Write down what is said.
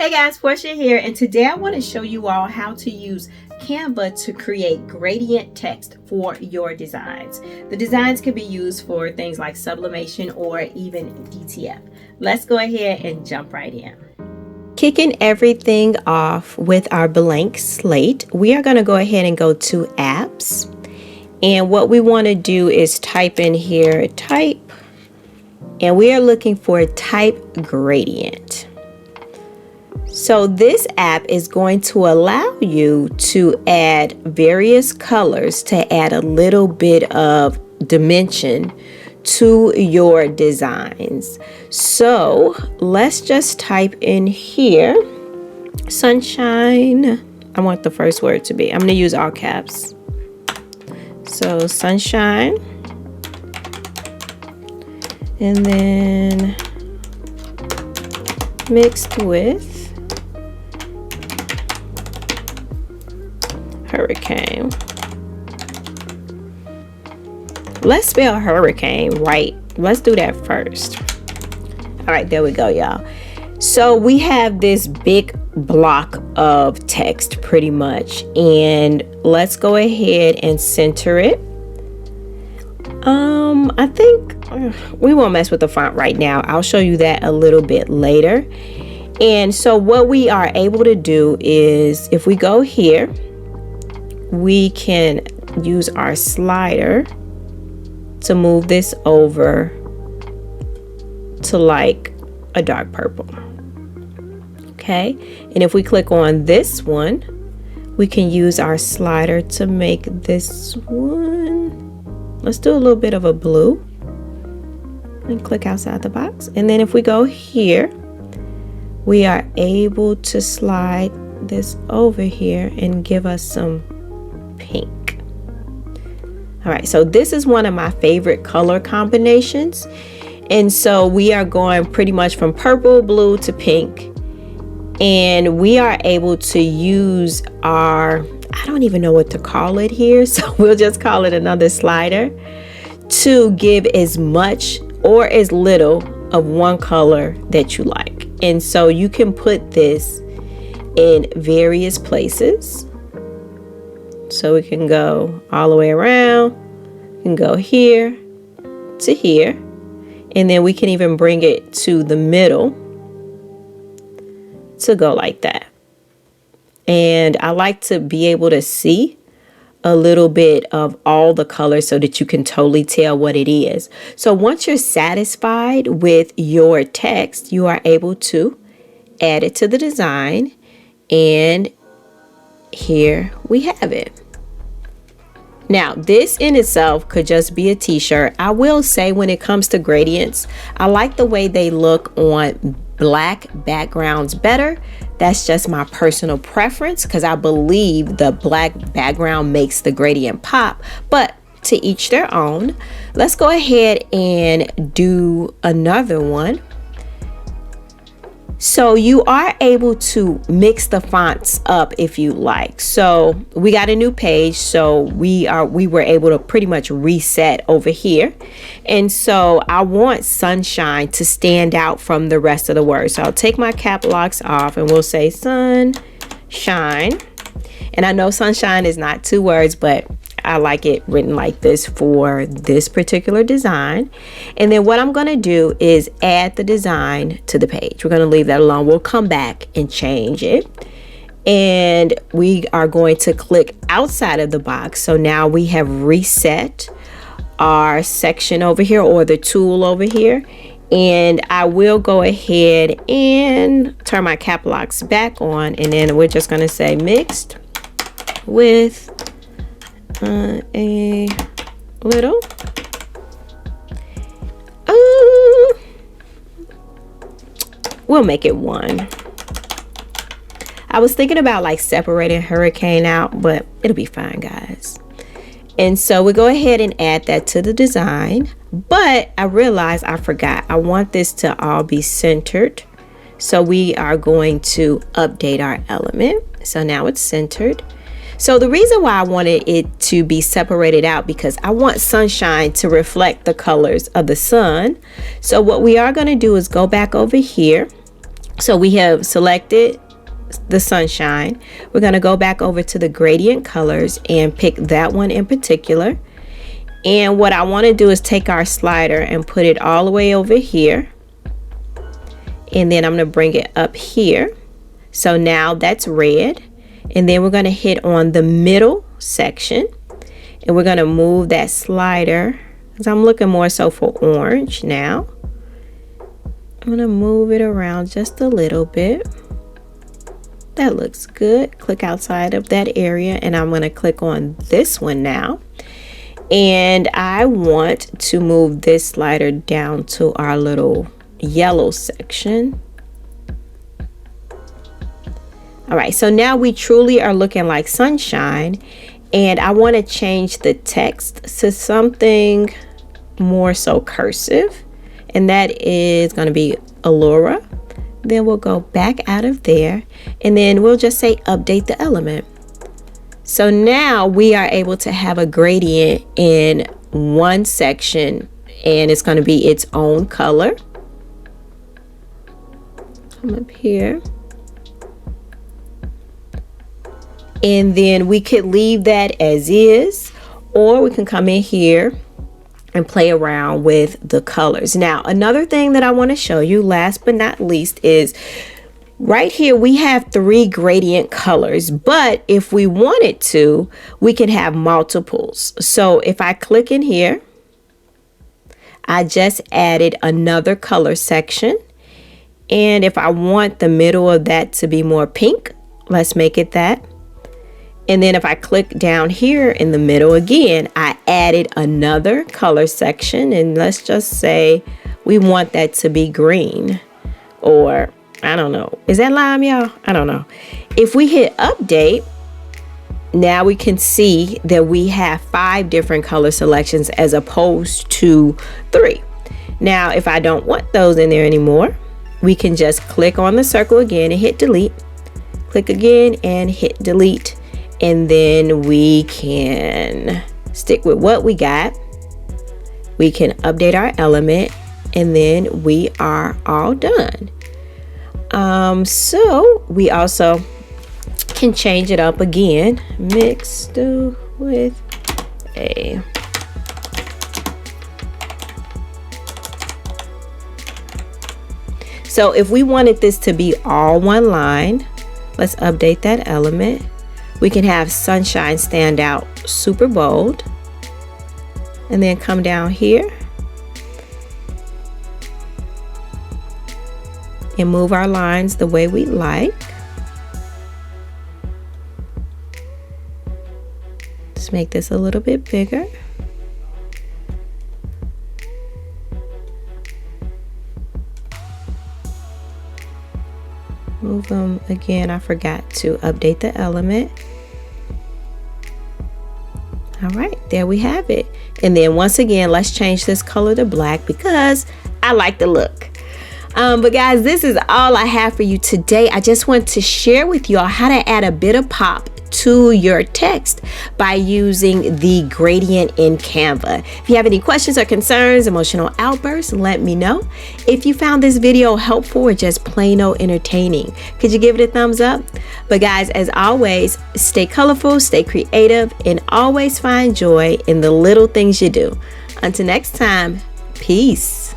Hey guys, Portia here, and today I want to show you all how to use Canva to create gradient text for your designs. The designs can be used for things like sublimation or even DTF. Let's go ahead and jump right in. Kicking everything off with our blank slate, we are going to go ahead and go to apps. And what we want to do is type in here, type, and we are looking for type gradient. So this app is going to allow you to add various colors to add a little bit of dimension to your designs. So let's just type in here, sunshine. I want the first word to be, I'm going to use all caps. So sunshine. And then mixed with hurricane. Let's spell hurricane right. Let's do that first. All right, there we go, y'all. So we have this big block of text pretty much, and let's go ahead and center it. I think we won't mess with the font right now. I'll show you that a little bit later. And so what we are able to do is, if we go here, we can use our slider to move this over to like a dark purple. Okay, and if we click on this one, we can use our slider to make this one, let's do a little bit of a blue and click outside the box. And then if we go here, we are able to slide this over here and give us some pink. All right, so this is one of my favorite color combinations, and so we are going pretty much from purple, blue to pink, and we are able to use our, I don't even know what to call it here, so we'll just call it another slider, to give as much or as little of one color that you like. And so you can put this in various places. So we can go all the way around, we can go here to here, and then we can even bring it to the middle to go like that. And I like to be able to see a little bit of all the colors so that you can totally tell what it is. So once you're satisfied with your text, you are able to add it to the design, and here we have it. Now, this in itself could just be a t-shirt. I will say, when it comes to gradients, I like the way they look on black backgrounds better. That's just my personal preference, because I believe the black background makes the gradient pop, but to each their own. Let's go ahead and do another one. So you are able to mix the fonts up if you like. So we got a new page, so we were able to pretty much reset over here. And so I want sunshine to stand out from the rest of the words. So I'll take my cap locks off and we'll say sunshine. And I know sunshine is not two words, but I like it written like this for this particular design. And then what I'm going to do is add the design to the page. We're going to leave that alone. We'll come back and change it. And we are going to click outside of the box. So now we have reset our section over here, or the tool over here. And I will go ahead and turn my cap locks back on. And then we're just going to say mixed with a little we'll make it one. I was thinking about like separating hurricane out, but it'll be fine, guys. And so we go ahead and add that to the design, but I realized I forgot. I want this to all be centered, so we are going to update our element. So now it's centered. So the reason why I wanted it to be separated out, because I want sunshine to reflect the colors of the sun. So what we are going to do is go back over here, So we have selected the sunshine. We're going to go back over to the gradient colors and pick that one in particular. And what I want to do is take our slider and put it all the way over here. And then I'm going to bring it up here. So now that's red. And then we're going to hit on the middle section. And we're going to move that slider, because I'm looking more so for orange now. I'm going to move it around just a little bit. That looks good. Click outside of that area, and I'm going to click on this one now. And I want to move this slider down to our little yellow section. All right, so now we truly are looking like sunshine, and I want to change the text to something more so cursive. And that is going to be Allura. Then we'll go back out of there, and then we'll just say update the element. So now we are able to have a gradient in one section, and it's going to be its own color. Come up here. And then we could leave that as is, or we can come in here and play around with the colors. Now, another thing that I want to show you, last but not least, is right here we have 3 gradient colors, but if we wanted to, we can have multiples. So if I click in here, I just added another color section. And if I want the middle of that to be more pink, let's make it that. And then if I click down here in the middle again, I added another color section, and let's just say we want that to be green, or I don't know. Is that lime, y'all? I don't know. If we hit update, now we can see that we have 5 different color selections as opposed to 3. Now, if I don't want those in there anymore, we can just click on the circle again and hit delete. Click again and hit delete. And then we can stick with what we got. We can update our element, and then we are all done. So we also can change it up again. Mixed with a. So if we wanted this to be all one line, let's update that element. We can have sunshine stand out super bold, and then come down here and move our lines the way we like. Let's make this a little bit bigger. Move them again. I forgot to update the element. All right, there we have it. And then once again, let's change this color to black because I like the look. But guys, this is all I have for you today. I just want to share with you all how to add a bit of pop to your text by using the gradient in Canva. If you have any questions or concerns, emotional outbursts, let me know. If you found this video helpful or just plain old entertaining, could you give it a thumbs up? But guys, as always, stay colorful, stay creative, and always find joy in the little things you do. Until next time, peace.